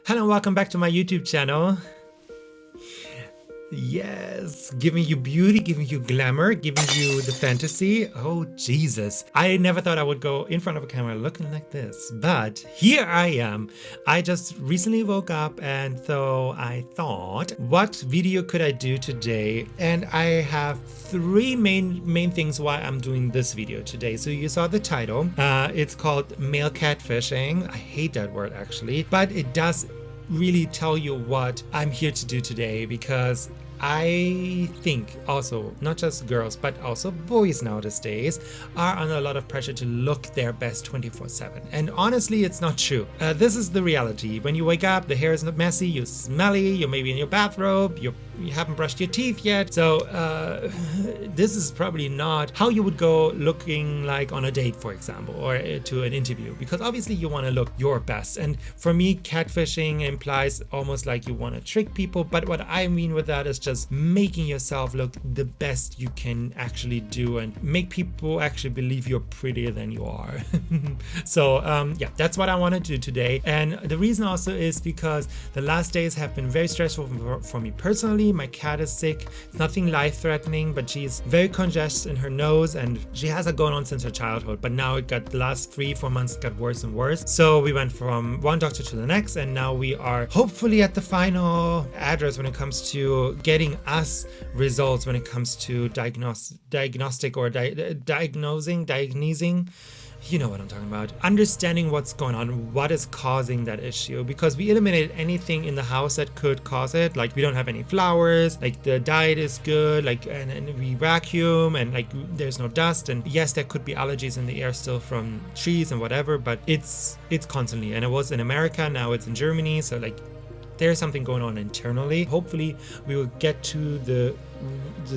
Hello and welcome back to my YouTube channel. Yes, giving you beauty, giving you glamour, giving you the fantasy. Oh, Jesus. I never thought I would go in front of a camera looking like this, but here I am. I just recently woke up and so I thought, what video could I do today? And I have three main things why I'm doing this video today. So you saw the title. It's called male catfishing. I hate that word actually, but it does really tell you what I'm here to do today, because I think also not just girls but also boys nowadays are under a lot of pressure to look their best 24/7, and honestly it's not true. This is the reality. When you wake up, the hair is not messy, you're smelly, you're maybe in your bathrobe, you haven't brushed your teeth yet, so this is probably not how you would go looking like on a date, for example, or to an interview, because obviously you want to look your best. And for me, catfishing implies almost like you want to trick people, but what I mean with that is just making yourself look the best you can actually do and make people actually believe you're prettier than you are. So yeah, that's what I want to do today. And the reason also is because the last days have been very stressful for me personally. My cat is sick. It's nothing life-threatening, but she's very congested in her nose, and she has it going on since her childhood, but now it got the last 3-4 months got worse and worse. So we went from one doctor to the next, and now we are hopefully at the final address when it comes to getting us results, when it comes to diagnosing, you know what I'm talking about, understanding what's going on, what is causing that issue, because we eliminated anything in the house that could cause it. Like, we don't have any flowers, like the diet is good, like, and we vacuum, and like there's no dust, and yes, there could be allergies in the air still from trees and whatever, but it's constantly, and it was in America, now it's in Germany, so like there's something going on internally. Hopefully we will get to the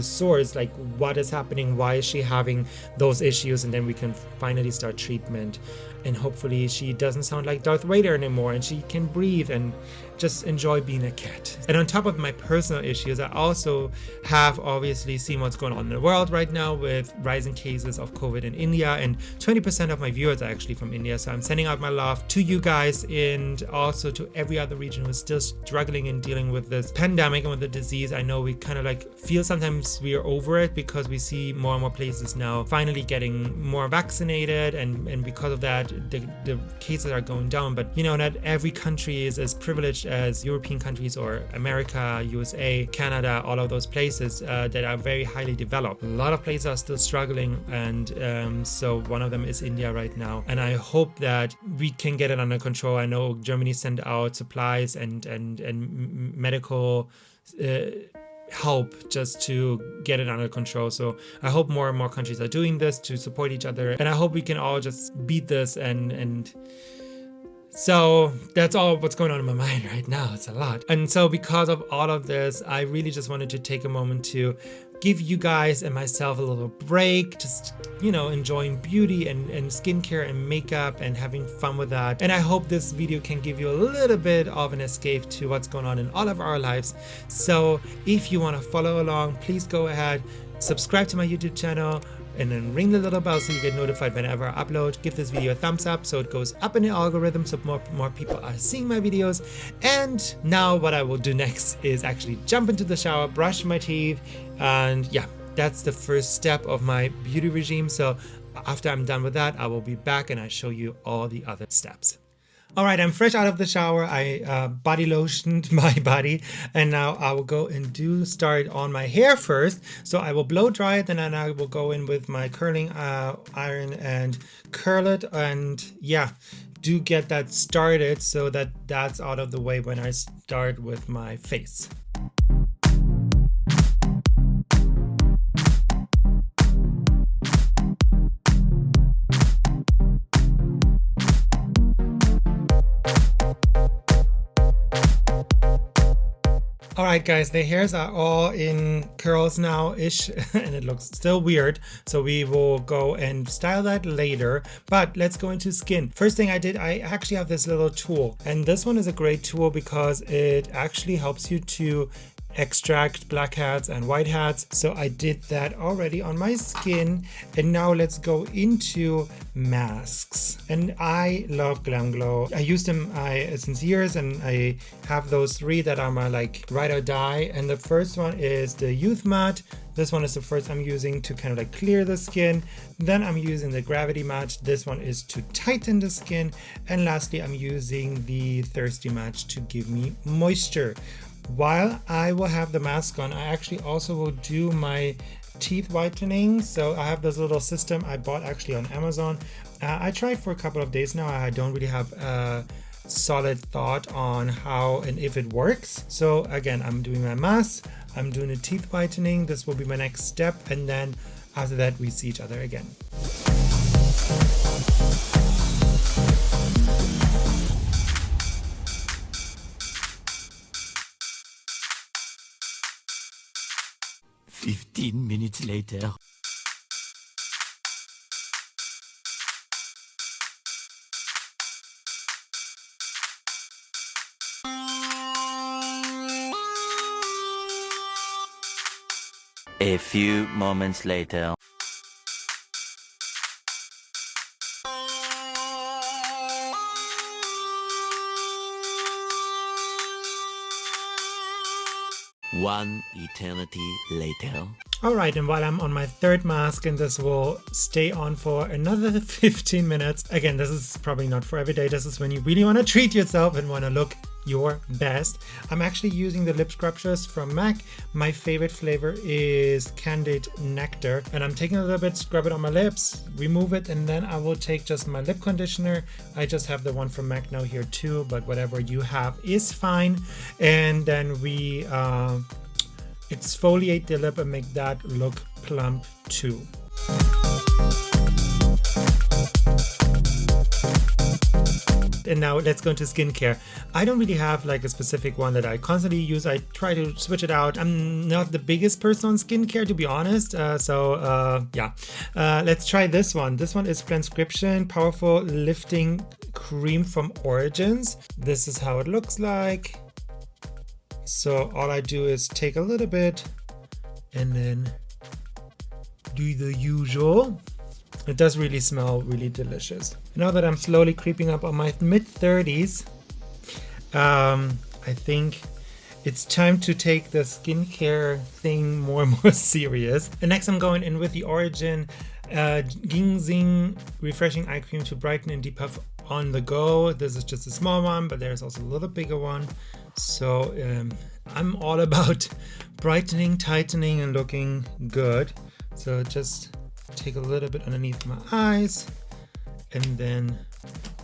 source, like what is happening, why is she having those issues, and then we can finally start treatment, and hopefully she doesn't sound like Darth Vader anymore, and she can breathe and just enjoy being a cat. And on top of my personal issues, I also have obviously seen what's going on in the world right now with rising cases of COVID in India, and 20% of my viewers are actually from India, so I'm sending out my love to you guys, and also to every other region who's still struggling and dealing with this pandemic and with the disease. I know we kind of like feel sometimes we are over it because we see more and more places now finally getting more vaccinated, and because of that the cases are going down, but you know, not every country is as privileged as European countries or America, USA, Canada, all of those places that are very highly developed. A lot of places are still struggling, and so one of them is India right now, and I hope that we can get it under control. I know Germany sent out supplies and medical help just to get it under control, so I hope more and more countries are doing this to support each other, and I hope we can all just beat this, and so that's all what's going on in my mind right now. It's a lot. And so because of all of this, I really just wanted to take a moment to give you guys and myself a little break, just, you know, enjoying beauty and skincare and makeup and having fun with that. And I hope this video can give you a little bit of an escape to what's going on in all of our lives. So if you want to follow along, please go ahead, subscribe to my YouTube channel, and then ring the little bell so you get notified whenever I upload. Give this video a thumbs up so it goes up in the algorithm, so more people are seeing my videos. And now what I will do next is actually jump into the shower, brush my teeth, and yeah, that's the first step of my beauty regime. So after I'm done with that, I will be back and I show you all the other steps. All right, I'm fresh out of the shower. I body lotioned my body, and now I will go and start on my hair first. So I will blow dry it, and then I will go in with my curling iron and curl it, and yeah, do get that started so that that's out of the way when I start with my face. Alright guys, the hairs are all in curls now-ish and it looks still weird, so we will go and style that later, but let's go into skin. First thing I did, I actually have this little tool, and this one is a great tool because it actually helps you to extract blackheads and whiteheads. So I did that already on my skin. And now let's go into masks. And I love Glam Glow. I use them since years, and I have those 3 that are my like ride or die. And the first one is the Youth Matte. This one is the first I'm using to kind of like clear the skin. Then I'm using the Gravity Matte. This one is to tighten the skin. And lastly, I'm using the Thirsty Matte to give me moisture. While I will have the mask on, I actually also will do my teeth whitening. So I have this little system I bought actually on Amazon. I tried for a couple of days now. I don't really have a solid thought on how and if it works. So again, I'm doing my mask, I'm doing the teeth whitening. This will be my next step, and then after that we see each other again. "15 minutes later." A few moments later. One eternity later. Alright, and while I'm on my 3rd mask, and this will stay on for another 15 minutes. Again, this is probably not for every day. This is when you really want to treat yourself and want to look your best. I'm actually using the lip scrubs from MAC. My favorite flavor is Candid Nectar, and I'm taking a little bit, scrub it on my lips, remove it, and then I will take just my lip conditioner. I just have the one from MAC now here too, but whatever you have is fine. And then we exfoliate the lip and make that look plump too. And now let's go into skincare. I don't really have like a specific one that I constantly use. I try to switch it out. I'm not the biggest person on skincare, to be honest. Let's try this one. This one is Transcription Powerful Lifting Cream from Origins. This is how it looks like. So all I do is take a little bit and then do the usual. It does really smell really delicious. Now that I'm slowly creeping up on my mid-30s, I think it's time to take the skincare thing more and more serious. And next I'm going in with the Origin Ginseng Refreshing Eye Cream to brighten and depuff on the go. This is just a small one, but there's also a little bigger one. So I'm all about brightening, tightening, and looking good. So just take a little bit underneath my eyes and then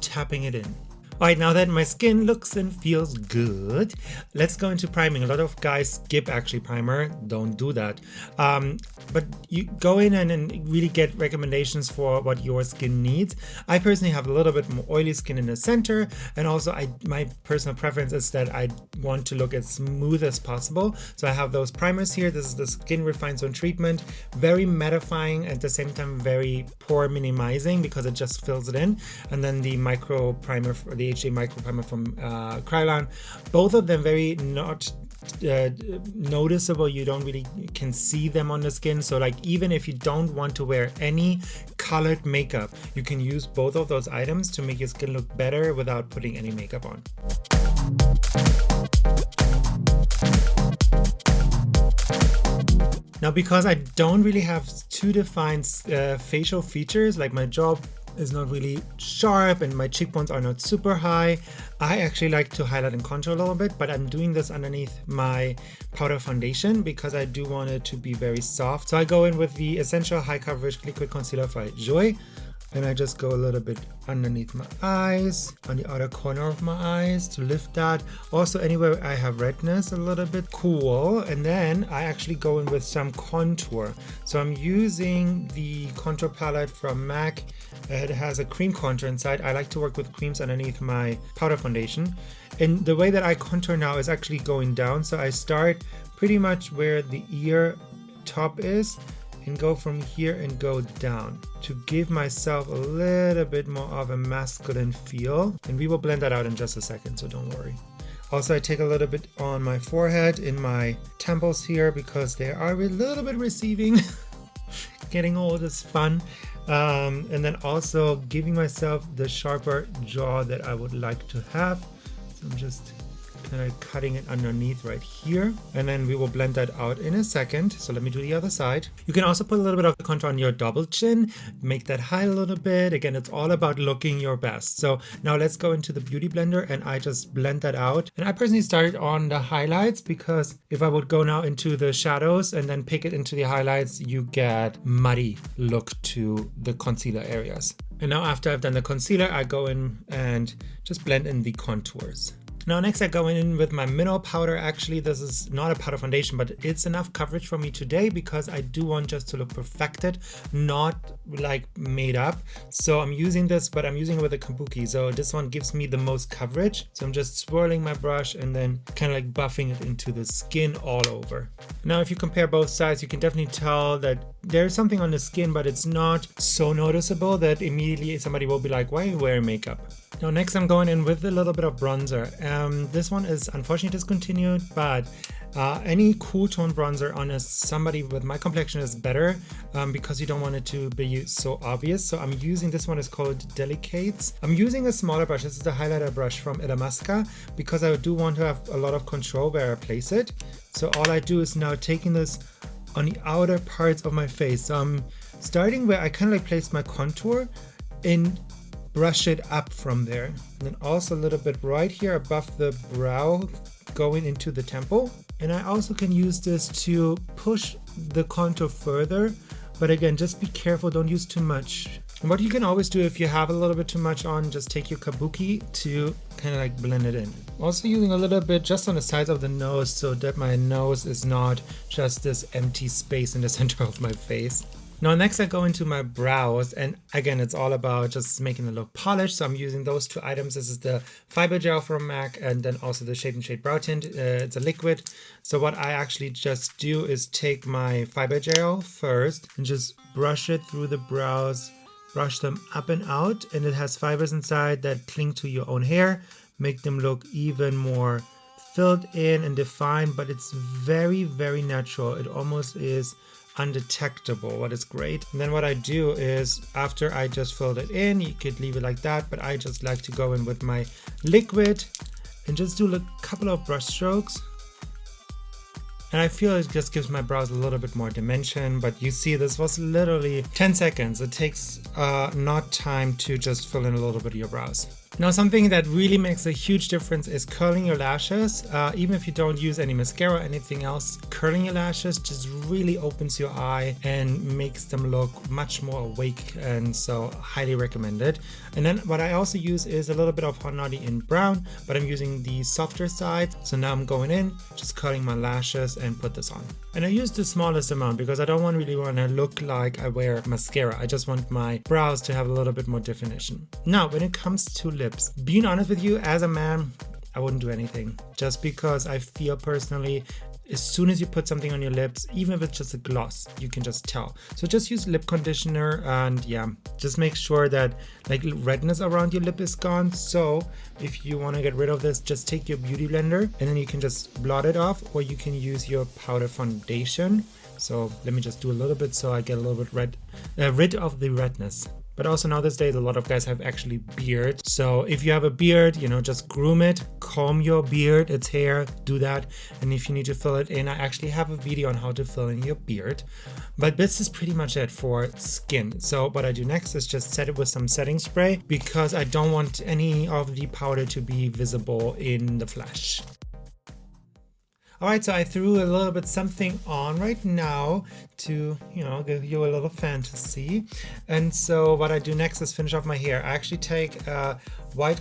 tapping it in. Alright, now that my skin looks and feels good, let's go into priming. A lot of guys skip actually primer. Don't do that. But you go in and really get recommendations for what your skin needs. I personally have a little bit more oily skin in the center, and also my personal preference is that I want to look as smooth as possible. So I have those primers here. This is the Skin Refine Zone treatment. Very mattifying, at the same time very pore minimizing because it just fills it in. And then the micro primer, the HA micro primer from Kryolan. Both of them very not noticeable. You don't really can see them on the skin. So like even if you don't want to wear any colored makeup, you can use both of those items to make your skin look better without putting any makeup on. Now, because I don't really have too defined facial features, like my jaw is not really sharp and my cheekbones are not super high, I actually like to highlight and contour a little bit, but I'm doing this underneath my powder foundation because I do want it to be very soft. So I go in with the Essential High Coverage Liquid Concealer by Joy, and I just go a little bit underneath my eyes, on the outer corner of my eyes to lift that. Also anywhere I have redness, a little bit cool. And then I actually go in with some contour. So I'm using the contour palette from MAC. It has a cream contour inside. I like to work with creams underneath my powder foundation. And the way that I contour now is actually going down. So I start pretty much where the ear top is and go from here and go down to give myself a little bit more of a masculine feel. And we will blend that out in just a second, so don't worry. Also, I take a little bit on my forehead, in my temples here, because they are a little bit receiving. Getting old is fun. And then also giving myself the sharper jaw that I would like to have. So I'm just kind of cutting it underneath right here, and then we will blend that out in a second. So let me do the other side. You can also put a little bit of the contour on your double chin, make that hide a little bit. Again, it's all about looking your best. So now let's go into the beauty blender and I just blend that out. And I personally started on the highlights, because if I would go now into the shadows and then pick it into the highlights, you get muddy look to the concealer areas. And now after I've done the concealer, I go in and just blend in the contours. Now next I go in with my mineral powder. Actually, this is not a powder foundation, but it's enough coverage for me today because I do want just to look perfected, not like made up. So I'm using this, but I'm using it with a kabuki. So this one gives me the most coverage. So I'm just swirling my brush and then kind of like buffing it into the skin all over. Now if you compare both sides, you can definitely tell that there's something on the skin, but it's not so noticeable that immediately somebody will be like, why are you wearing makeup? Now next I'm going in with a little bit of bronzer. This one is unfortunately discontinued, but any cool tone bronzer on somebody with my complexion is better, because you don't want it to be so obvious. So I'm using this one, is called Delicates. I'm using a smaller brush. This is the highlighter brush from Illamasqua, because I do want to have a lot of control where I place it. So all I do is now taking this on the outer parts of my face. So I'm starting where I kind of like place my contour and brush it up from there. And then also a little bit right here above the brow, going into the temple. And I also can use this to push the contour further, but again, just be careful, don't use too much. And what you can always do if you have a little bit too much on, just take your kabuki to kind of like blend it in. Also using a little bit just on the sides of the nose, so that my nose is not just this empty space in the center of my face. Now next I go into my brows, and again it's all about just making it look polished. So I'm using those two items. This is the fiber gel from MAC, and then also the Shape and Shade brow tint. It's a liquid. So what I actually just do is take my fiber gel first and just brush it through the brows, brush them up and out, and it has fibers inside that cling to your own hair, make them look even more filled in and defined, but it's very, very natural. It almost is undetectable, what is great. And then what I do is, after I just filled it in, you could leave it like that, but I just like to go in with my liquid and just do a couple of brush strokes. And I feel it just gives my brows a little bit more dimension, but you see this was literally 10 seconds. It takes not time to just fill in a little bit of your brows. Now something that really makes a huge difference is curling your lashes. Even if you don't use any mascara or anything else, curling your lashes just really opens your eye and makes them look much more awake, and so highly recommended. And then what I also use is a little bit of Hot Naughty in brown, but I'm using the softer side. So now I'm going in, just curling my lashes and put this on. And I use the smallest amount because I don't really want to look like I wear mascara. I just want my brows to have a little bit more definition. Now, when it comes to lips, being honest with you, as a man, I wouldn't do anything, just because I feel personally, as soon as you put something on your lips, even if it's just a gloss, you can just tell. So just use lip conditioner, and yeah, just make sure that like redness around your lip is gone. So if you want to get rid of this, just take your beauty blender and then you can just blot it off, or you can use your powder foundation. So let me just do a little bit so I get a little bit rid of the redness. But also now these days, a lot of guys have actually beard. So if you have a beard, you know, just groom it, comb your beard, its hair, do that. And if you need to fill it in, I actually have a video on how to fill in your beard. But this is pretty much it for skin. So what I do next is just set it with some setting spray, because I don't want any of the powder to be visible in the flesh. Alright, so I threw a little bit something on right now to, you know, give you a little fantasy. And so what I do next is finish off my hair. I actually take a white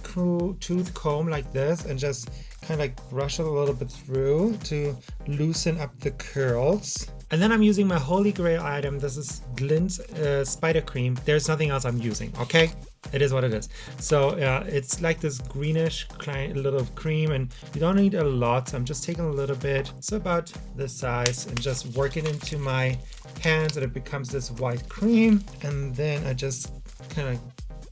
tooth comb like this and just kind of like brush it a little bit through to loosen up the curls. And then I'm using my holy grail item. This is Glint's Spider Cream. There's nothing else I'm using, okay? It is what it is. So it's like this greenish little cream, and you don't need a lot. So I'm just taking a little bit, so about this size, and just work it into my hands and it becomes this white cream. And then I just kind of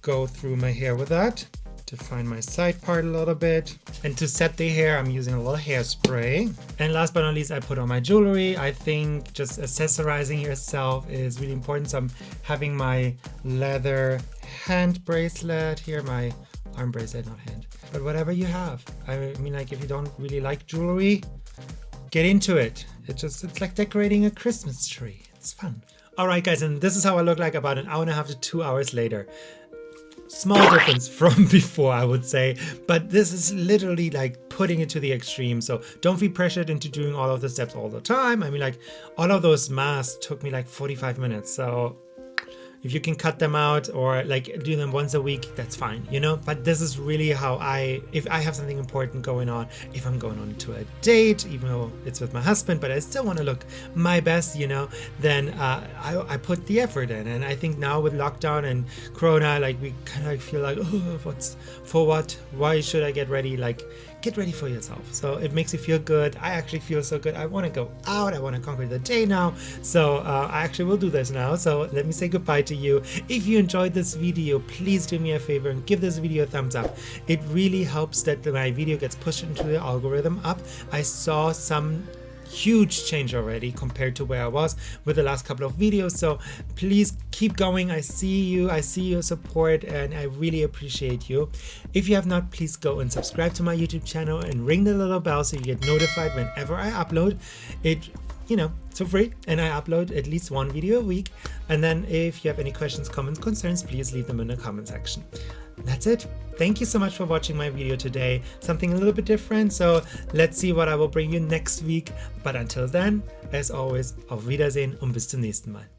go through my hair with that define my side part a little bit. And to set the hair, I'm using a little hairspray. And last but not least, I put on my jewelry. I think just accessorizing yourself is really important. So I'm having my leather hand bracelet here, my arm bracelet, not hand, but whatever you have. I mean, like, if you don't really like jewelry, get into it. It's like decorating a Christmas tree. It's fun. All right, guys, and this is how I look like about an hour and a half to 2 hours later. Small difference from before, I would say, but this is literally like putting it to the extreme. So don't be pressured into doing all of the steps all the time. I mean, like, all of those masks took me like 45 minutes. So if you can cut them out or like do them once a week, that's fine, you know? But this is really how if I have something important going on, if I'm going on to a date, even though it's with my husband, but I still want to look my best, you know, then I put the effort in. And I think now with lockdown and Corona, like, we kind of feel like, oh, why should I get ready? Like, get ready for yourself. So it makes you feel good. I actually feel so good. I want to go out. I want to conquer the day now. So I actually will do this now. So let me say goodbye to you. If you enjoyed this video, please do me a favor and give this video a thumbs up. It really helps that my video gets pushed into the algorithm up. I saw some huge change already compared to where I was with the last couple of videos, so please keep going. I see your support, and I really appreciate you. If you have not, please go and subscribe to my YouTube channel and ring the little bell so you get notified whenever I upload it. You know, it's for free, and I upload at least one video a week. And then if you have any questions, comments, concerns, please leave them in the comment section. That's it. Thank you so much for watching my video today. Something a little bit different, so let's see what I will bring you next week. But until then, as always, auf Wiedersehen und bis zum nächsten Mal.